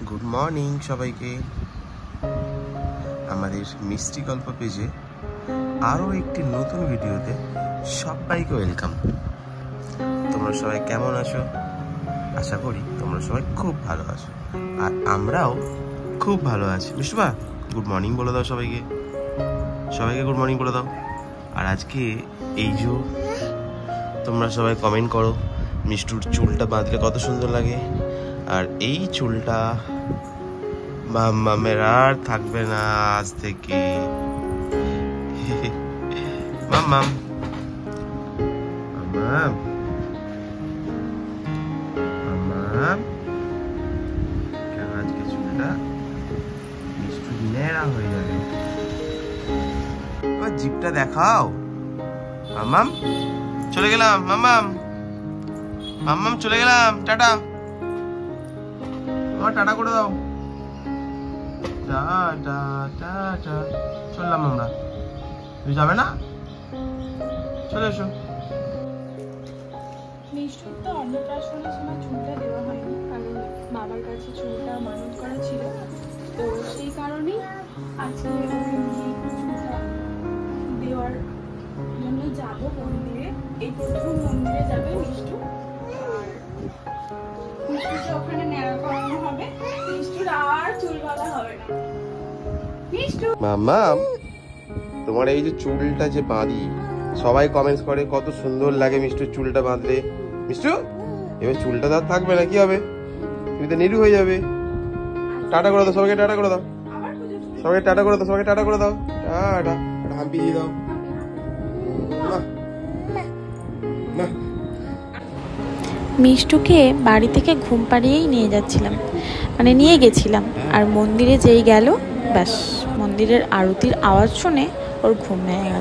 Good morning সবাইকে। আমাদের মিষ্টি গল্প পেজে আরও একটি নতুন ভিডিওতে সবাইকে ওয়েলকাম। তোমরা সবাই কেমন আছো? আশা করি তোমরা সবাই খুব ভালো আছো, আর আমরাও খুব ভালো আছি। মিষ্টুবা, গুড মর্নিং বলে দাও সবাইকে। সবাইকে গুড মর্নিং বলে দাও। আর আজকে এই যে তোমরা সবাই কমেন্ট করো মিষ্টুর চুলটা বাঁধলে কত সুন্দর লাগে, আর এই চুলটা মাম্মামের আর থাকবে না আজ থেকে। মাম্মাম মাম্মাম মাম্মাম, কেন আজকে চুলটা মিষ্টু ন্যাড়া হয়ে যাবে। জিপটা দেখাও মাম্মাম। চলে গেলাম মাম্মাম, মাম্মাম চলে গেলাম, টাটা। আমার টাটা করে দাও। টাটা টাটা, চললাম আমরা। তুই যাবে না? চলে এসো। মিষ্টুর তো অন্নপ্রাশনের সময় চুলটা দেওয়া হয়নি, কারণ বাবার কাছে চুলটা মানত করা ছিল, তো সেই কারণেই আজকে চুলটা দেওয়ার জন্য যাবো মন্দিরে। এই প্রথম মন্দিরে যাবে মিষ্টু, আর মিষ্টুকে ওখানে ন্যাড়া করানো হবে। মিষ্টুর আর চুল বাঁধা হবে না। মিষ্টু মাম্মাম, তোমার এই যে চুলটা যে বাঁধি, সবাই কমেন্টস করে কত সুন্দর লাগে মিষ্টুর চুলটা বাঁধলে। মিষ্টু, এবার চুলটা তার থাকবে না, কি হবে? তুমি তো নিরু হয়ে যাবে। টাটা করে দাও সবাইকে, টাটা করে দাও সবাইকে, টাটা করে দাও সবাইকে, টাটা করে দাও। টাটা, হাম্পি দিয়ে দাও। মিষ্টুকে বাড়ি থেকে ঘুম পাড়িয়েই নিয়ে যাচ্ছিলাম, মানে নিয়ে গেছিলাম। আর মন্দিরে যেই গেল, ব্যাস মন্দিরের আরতির আওয়াজ শুনে ওর ঘুম ভেঙে গেল।